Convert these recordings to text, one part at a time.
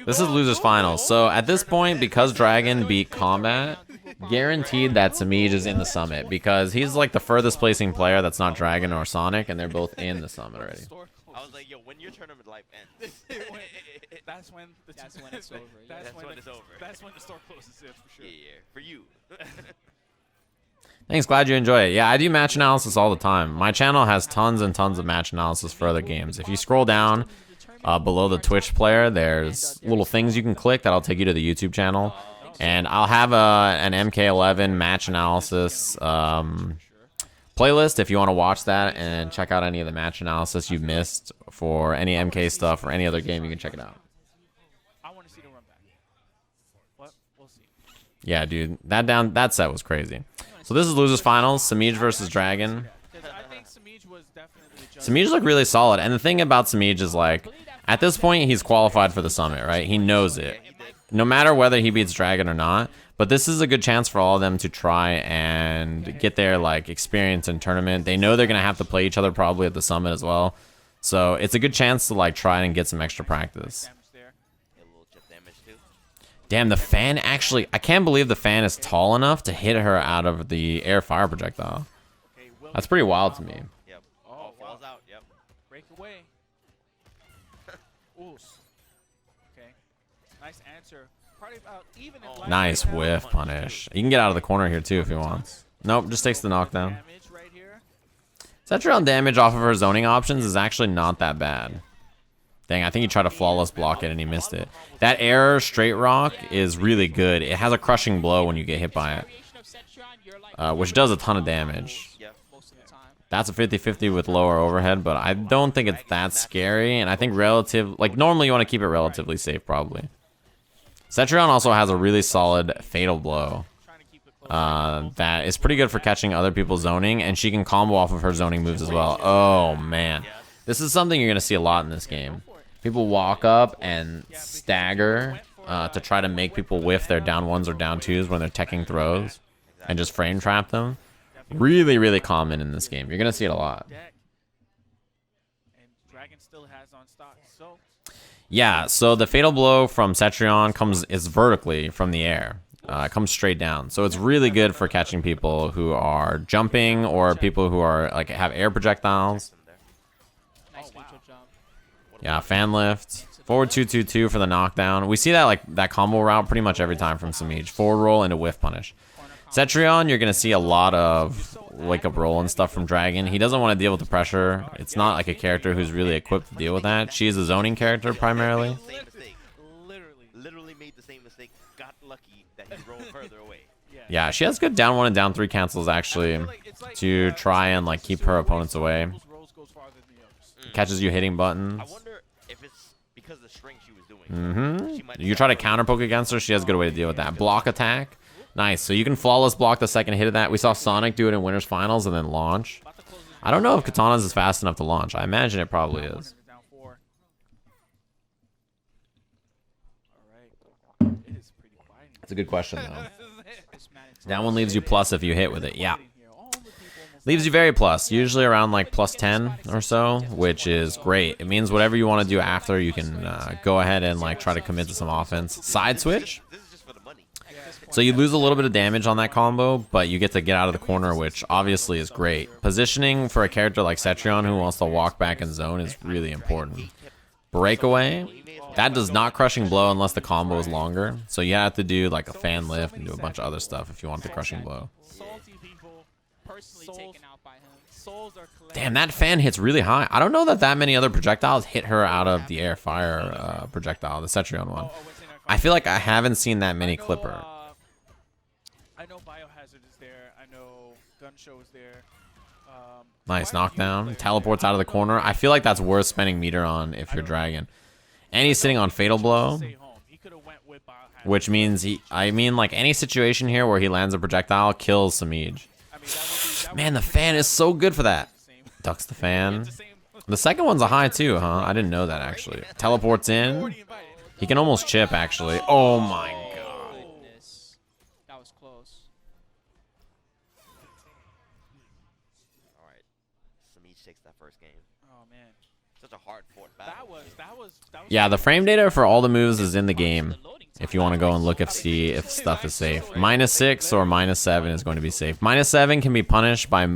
This is losers finals. So at this point, because Dragon beat Combat, guaranteed that Semiij is in the summit because he's like the furthest placing player that's not Dragon or Sonic, and they're both in the summit already. I was like, yo, when your tournament life ends, that's when it's over. That's when it's over. That's when the store closes, yeah, for sure. Yeah, for you. Thanks, glad you enjoy it. Yeah, I do match analysis all the time. My channel has tons and tons of match analysis for other games. If you scroll down below the Twitch player, there's little things you can click that'll take you to the YouTube channel. And I'll have an MK11 match analysis playlist if you want to watch that and check out any of the match analysis you've missed for any MK stuff or any other game. You can check it out. I want to see the run back. What? We'll see. Yeah, dude, that set was crazy. So this is losers finals, Semiij versus Dragon. I think Semiij was definitely Semiij looked really solid, and the thing about Semiij is like, at this point he's qualified for the summit, right? He knows it, no matter whether he beats Dragon or not. But this is a good chance for all of them to try and get their like experience in tournament. They know they're gonna have to play each other probably at the summit as well, so it's a good chance to like try and get some extra practice. Damn, the fan actually, I can't believe the fan is tall enough to hit her out of the air fire projectile. That's pretty wild to me. Yep. Oh, falls out. Yep. Break away. Ooh. Okay. Nice answer. Probably about even if Nice whiff punish. You can get out of the corner here too if he wants. Nope, just takes the knockdown. Cetrion damage off of her zoning options is actually not that bad. Dang, I think he tried to flawless block it and he missed it. That air straight rock is really good. It has a crushing blow when you get hit by it, which does a ton of damage. That's a 50-50 with lower overhead, but I don't think it's that scary. And I think normally you want to keep it relatively safe probably. Cetrion also has a really solid fatal blow that is pretty good for catching other people's zoning, and she can combo off of her zoning moves as well. Oh man, this is something you're going to see a lot in this game. People walk up and stagger to try to make people whiff their down ones or down twos when they're teching throws and just frame trap them. Really, really common in this game. You're going to see it a lot. Yeah, so the fatal blow from Cetrion is vertically from the air. It comes straight down. So it's really good for catching people who are jumping or people who are like have air projectiles. Yeah, fan lift. Forward 2-2-2 for the knockdown. We see that like that combo route pretty much every time from Semiij. Forward roll into whiff punish. Cetrion, you're going to see a lot of wake up roll and stuff from Dragon. He doesn't want to deal with the pressure. It's not like a character who's really equipped to deal with that. She is a zoning character primarily. Literally made the same mistake. Got lucky that he rolled further away. Yeah, she has good down 1 and down 3 cancels actually to try and like keep her opponents away. Catches you hitting buttons. I wonder if it's because of the string she was doing. You try to counter poke against her, she has a good way to deal with that. Block attack. Nice. So you can flawless block the second hit of that. We saw Sonic do it in Winners Finals and then launch. I don't know if Katana's is fast enough to launch. I imagine it probably is. That's a good question though. That one leaves you plus if you hit with it. Yeah. Leaves you very plus, usually around like plus 10 or so, which is great. It means whatever you want to do after, you can go ahead and like try to commit to some offense. Side switch. So you lose a little bit of damage on that combo, but you get to get out of the corner, which obviously is great. Positioning for a character like Cetrion who wants to walk back and zone is really important. Breakaway. That does not crushing blow unless the combo is longer. So you have to do like a fan lift and do a bunch of other stuff if you want the crushing blow. Damn, that fan hits really high. I don't know that many other projectiles hit her out of the air fire projectile, the Cetrion one. I feel like I haven't seen that many clipper. I know Biohazard is there. I know Gun Show is there. Nice knockdown. Teleports out of the corner. I feel like that's worth spending meter on if you're Dragon. And he's sitting on Fatal Blow, which means like any situation here where he lands a projectile kills Semiij. Man, the fan is so good for that. Ducks the fan. The second one's a high too, huh? I didn't know that actually. Teleports in. He can almost chip actually. Oh my god. That was close. Alright. Semiij takes that first game. Oh man. Such a hard fought battle. That was Yeah, the frame data for all the moves is in the game. If you want to go and look if see if stuff is safe. -6 or -7 is going to be safe. -7 can be punished by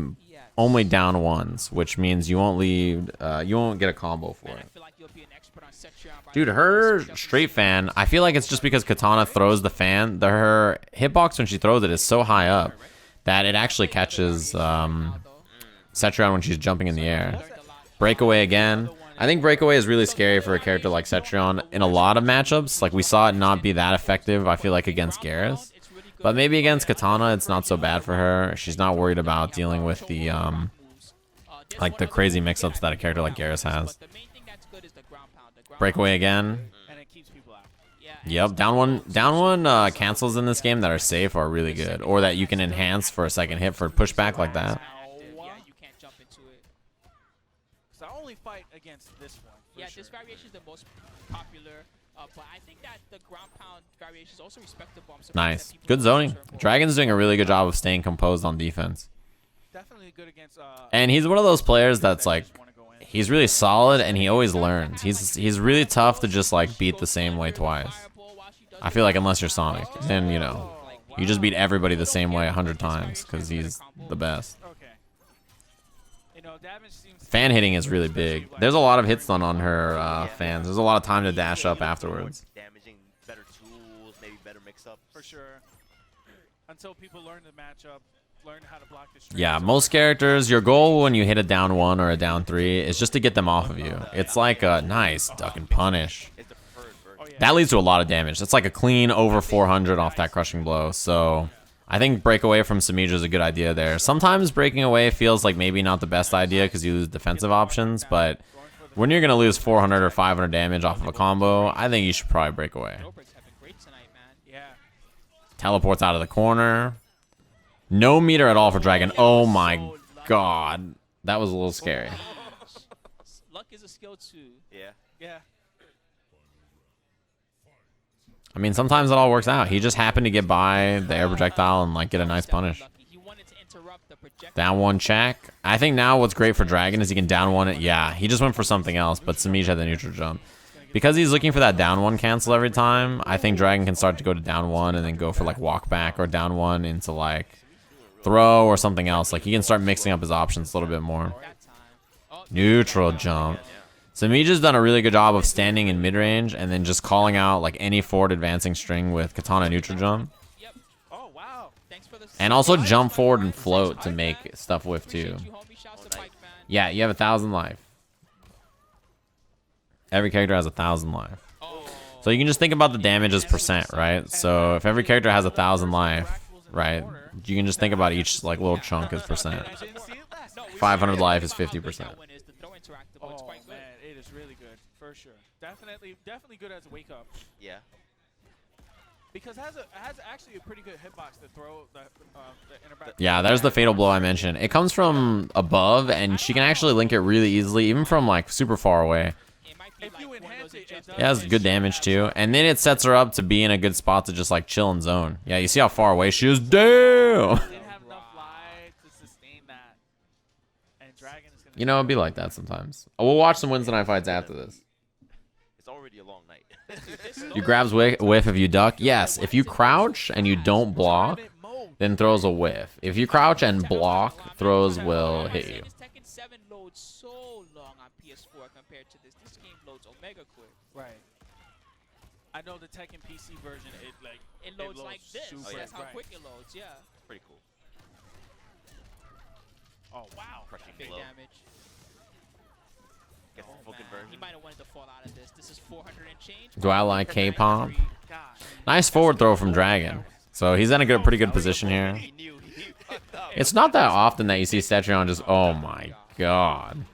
only down ones, which means you won't leave. You won't get a combo for it. Dude, her straight fan, I feel like it's just because Katana throws the fan. Her hitbox when she throws it is so high up that it actually catches Cetrion when she's jumping in the air. Breakaway again. I think breakaway is really scary for a character like Cetrion in a lot of matchups. Like, we saw it not be that effective, I feel like, against Garrus. But maybe against Katana, it's not so bad for her. She's not worried about dealing with the, like, the crazy mix-ups that a character like Garrus has. Breakaway again. Yep, down one cancels in this game that are safe are really good. Or that you can enhance for a second hit for pushback like that. Fight against this one. Yeah, sure. This variation is the most popular, but I think that the ground pound variation is also respectable. Nice. Good zoning. Dragon's doing a really good job of staying composed on defense. Definitely good against and he's one of those players that's like, he's really solid and he always learns. He's really tough to just like beat the same way twice. I feel like unless you're Sonic, then you know, you just beat everybody the same way 100 times because he's the best. Fan hitting is really big. There's a lot of hits done on her fans. There's a lot of time to dash up afterwards. Damaging, better tools, maybe better mix-ups. For sure. Until people learn the matchup, learn how to block the stream. Yeah, most characters, your goal when you hit a down 1 or a down 3 is just to get them off of you. It's like a nice duck and punish. That leads to a lot of damage. That's like a clean over 400 off that crushing blow. So I think breakaway from Semiij is a good idea there. Sometimes breaking away feels like maybe not the best idea because you lose defensive options, but when you're going to lose 400 or 500 damage off of a combo, I think you should probably break away. Teleports out of the corner. No meter at all for Dragon. Oh my god. That was a little scary. Luck is a skill too. Yeah. Yeah. I mean, sometimes it all works out. He just happened to get by the air projectile and like get a nice punish. Down 1 check. I think now what's great for Dragon is he can down 1 it. Yeah, he just went for something else, but Semiij had the neutral jump. Because he's looking for that down 1 cancel every time, I think Dragon can start to go to down 1 and then go for like walk back or down 1 into like throw or something else. Like he can start mixing up his options a little bit more. Neutral jump. Semiij has done a really good job of standing in mid-range and then just calling out like any forward advancing string with Katana neutral jump. And also jump forward and float to make stuff whiff too. Yeah, you have 1,000 life. Every character has 1,000 life. So you can just think about the damage as percent, right? So if every character has 1,000 life, right, you can just think about each like little chunk as percent. 500 life is 50%. Oh man, it is really good for sure. Definitely good as a wake up. Yeah. Because it has actually a pretty good hitbox to throw the interback. Yeah, there's the fatal blow I mentioned. It comes from above, and she can actually link it really easily, even from like super far away. If you enhance it, it has good damage too, and then it sets her up to be in a good spot to just like chill and zone. Yeah, you see how far away she is. Damn. Didn't have enough life to sustain that. And Dragon is gonna. You know, it'd be like that sometimes. We'll watch some Wednesday night fights after this. It's already a long night. You grabs whiff if you duck. Yes, if you crouch and you don't block, then throws a whiff. If you crouch and block, throws will hit you. Tekken 7 loads so long on PS4 compared to this. This game loads omega quick. Right. I know the Tekken PC version, it loads like this. Super That's how quick it loads. Yeah. Pretty cool. Oh wow. Big blow. damage. Gets the full conversion. He might have wanted to fall out of this. This is 400 and change. Do I like K-pop? Nice forward throw from Dragon. So he's in a pretty good position here. It's not that often that you see Cetrion just, oh my god.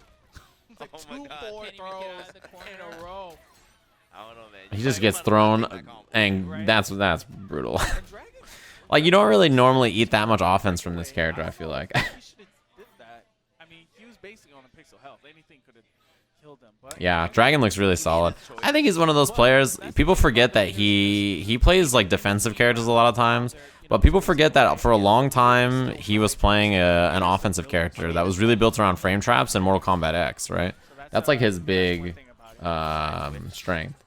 Oh my god. In a row. I don't know, man. He just gets thrown, and that's brutal. Like, you don't really normally eat that much offense from this character, I feel like. I mean, he was basically on a pixel health. Anything could have killed him. But Yeah, Dragon looks really solid. I think he's one of those players, people forget that he plays like defensive characters a lot of times, but people forget that for a long time he was playing an offensive character that was really built around frame traps and Mortal Kombat X, right? That's like his big one thing about it. strength.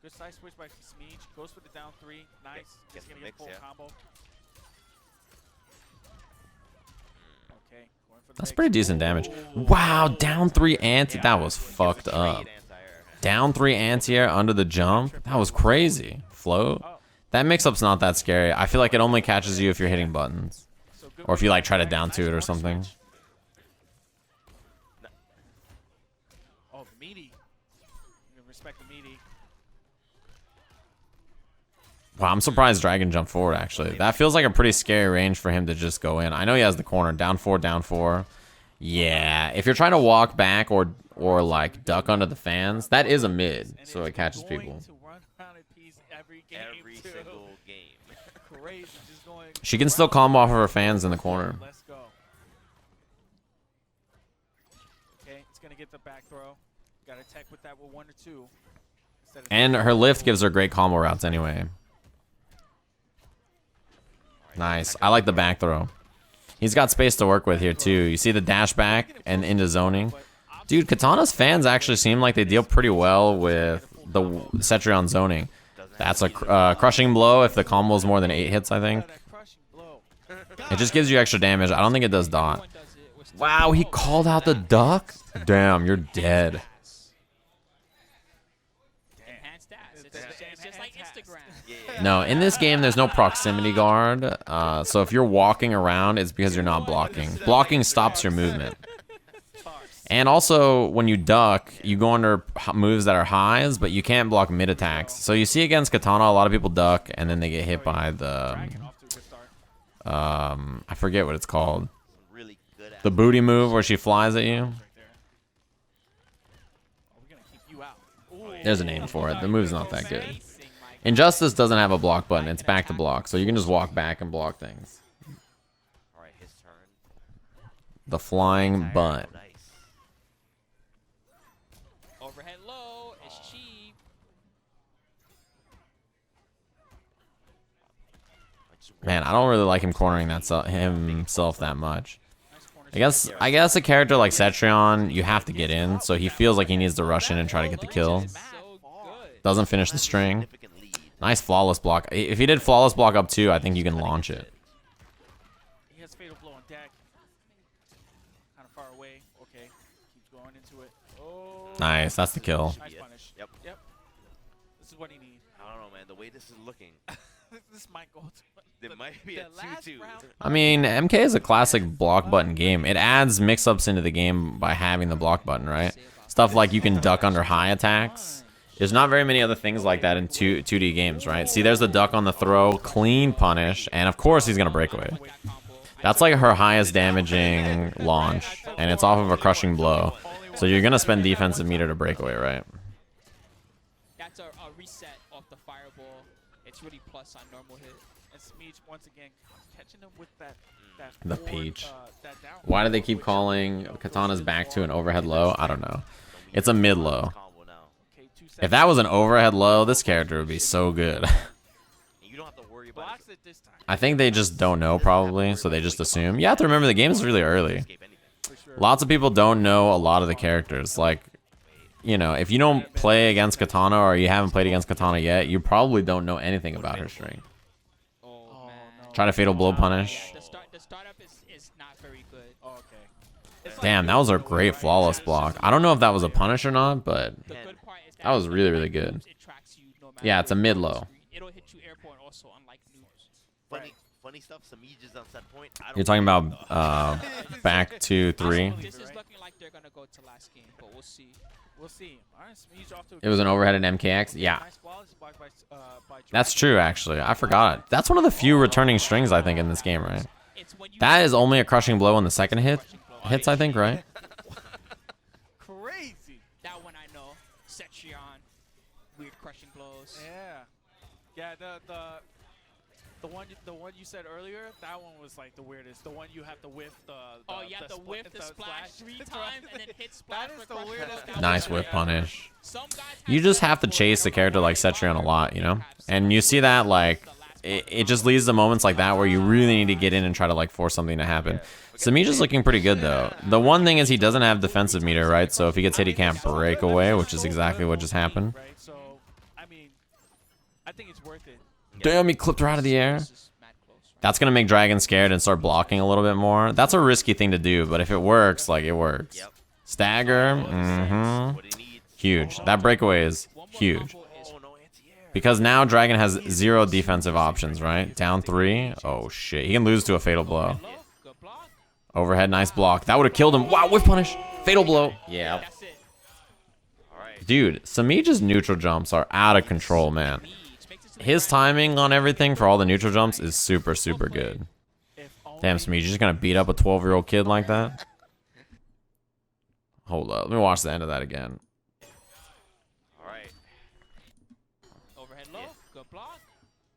Good side switch by Semiij. Goes for the down 3. Nice. Gets Just the gonna get mix, full yeah. combo. Okay. Going for the That's mix. pretty decent damage. Wow, down 3 anti. That was fucked up. Down 3 anti-air under the jump. That was crazy. Float. That mix-up's not that scary. I feel like it only catches you if you're hitting buttons. So good Or if you like try to nice down to it or corner something. switch. Oh, meaty. You can respect the meaty. Wow, I'm surprised Dragon jumped forward, actually. That feels like a pretty scary range for him to just go in. I know he has the corner. Down 4, down 4. Yeah, if you're trying to walk back or like duck under the fans, that is a mid, And so it's it catches going people. to run around in peace every game, Every too. single game. Crazy. Just going She can still combo off of her fans in the corner. Let's go. Okay, it's gonna get the back throw. Got to tech with that with 1 or 2. Instead of And her lift gives her great combo routes anyway. Nice. I like the back throw. He's got space to work with here too. You see the dash back and into zoning. Dude, Katana's fans actually seem like they deal pretty well with the Cetrion zoning. That's a crushing blow if the combo is more than 8 hits, I think. that crushing blow. It just gives you extra damage. I don't think it does dot. Wow, he called out the duck? Damn, you're dead. Enhanced stats. It's just like Instagram. No, in this game, there's no proximity guard. So if you're walking around, it's because you're not blocking. Blocking stops your movement. And also, when you duck, you go under moves that are highs, but you can't block mid attacks. So you see against Katana, a lot of people duck, and then they get hit by the... Dragon off to a good start. I forget what it's called. Really good at The booty move where she flies at you. Right there. Oh, we're gonna keep you out. Ooh. There's a name for it. The move's not that good. Injustice doesn't have a block button. It's back to block, so you can just walk back and block things. Alright, his turn. The flying butt. Nice. Overhead low. It's cheap. Man, I don't really like him cornering that himself that much. Nice corner I guess a character like Cetrion, you have to get in, so he feels like he needs to rush in and try to get the kill. So good. Doesn't finish the string. Significant lead. Nice flawless block. If he did flawless block up 2, I think you can launch it. He has fatal blow on deck. Kind of far away. Okay. Keeps going into it. Oh. Nice, that's the kill. Nice punish. Yep. Yep. This is what he needs. I don't know, man. The way this is looking, This might go to there might be a the last 2-2. round. I mean, MK is a classic block button game. It adds mix-ups into the game by having the block button, right? Stuff like you can duck under high attacks. There's not very many other things like that in 2D games, right? See, there's the duck on the throw, clean punish, and of course he's going to break away. That's like her highest damaging launch, and it's off of a crushing blow. So you're going to spend defensive meter to break away, right? That's a reset off the fireball. It's really plus on normal hit. And Semiij once again catching him with that The forward, peach. that down. Why do they keep calling Katana's back to an overhead low? I don't know. It's a mid low. Combo now. Okay, 2 seconds. If that was an overhead low, this character would be so good. You don't have to worry about Blocks it this time. I think they just don't know probably, so they just assume. You have to remember the game is really early. escape anything. For sure. Lots of people don't know a lot of the characters. Like, you know, if you don't play against Katana or you haven't played against Katana yet, you probably don't know anything about her strength. Oh, man. Try to fatal blow punish. The startup is not very good. Oh, okay. Damn, that was a great flawless block. I don't know if that was a punish or not, but The good part is that was the really, really right good. moves, it tracks you no matter Yeah, it's a where you are on the mid-low. screen. It'll hit you airborne also, unlike noobs. Funny stuff. Semiij is on set point. I don't You're talking know. about back to 3. This is looking like they're gonna go to last game, but we'll see. We'll see. All right, Semiij off to a It was an overhead in MKX. Yeah, nice flawless block by that's Dragon. true, actually. I forgot. That's one of the few returning strings, I think, in this game, right? It's when you That is only a crushing blow in the second hits, I think, right? Crazy. that one I know. Cetrion, weird crushing blows. Yeah. Yeah, the one you said earlier, that one was like the weirdest. The one you have to whiff the Oh, you have to whiff the splash 3 times and then hit splash. That is for the crushing weirdest. blows. That Nice was whip punish. Some guys You have just setup have to for it. chase a character like Cetrion a lot, you know? Have And you see that, like, the last it just leads to moments like that where you really need to get in and try to like force something to happen. Semiij is looking pretty good though. The one thing is he doesn't have defensive meter, right? So if he gets hit, he can't break away, which is exactly what just happened. Right. So I mean, I think it's worth it. Damn, he clipped her out of the air. That's gonna make Dragon scared and start blocking a little bit more. That's a risky thing to do, but if it works, like it works. Stagger, huge. That breakaway is huge. Because now Dragon has 0 defensive options, right? Down 3. Oh shit, he can lose to a fatal blow. Overhead, nice block. That would have killed him. Wow, whiff punish. Fatal blow. Yeah. Dude, Semiij's neutral jumps are out of control, man. His timing on everything for all the neutral jumps is super, super good. Damn, Semiij, you're just gonna beat up a 12-year-old kid like that? Hold up, let me watch the end of that again.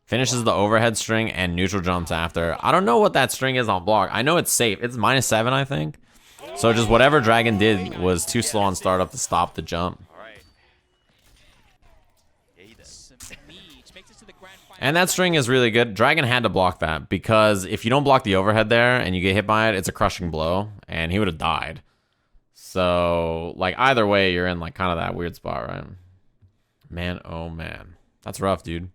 Finishes the overhead string and neutral jumps after. I don't know what that string is on block. I know it's safe. It's -7, I think. So just whatever Dragon did was too slow on startup to stop the jump. And that string is really good. Dragon had to block that because if you don't block the overhead there and you get hit by it, it's a crushing blow and he would have died. So like either way, you're in like kind of that weird spot, right? Man, oh man. That's rough, dude.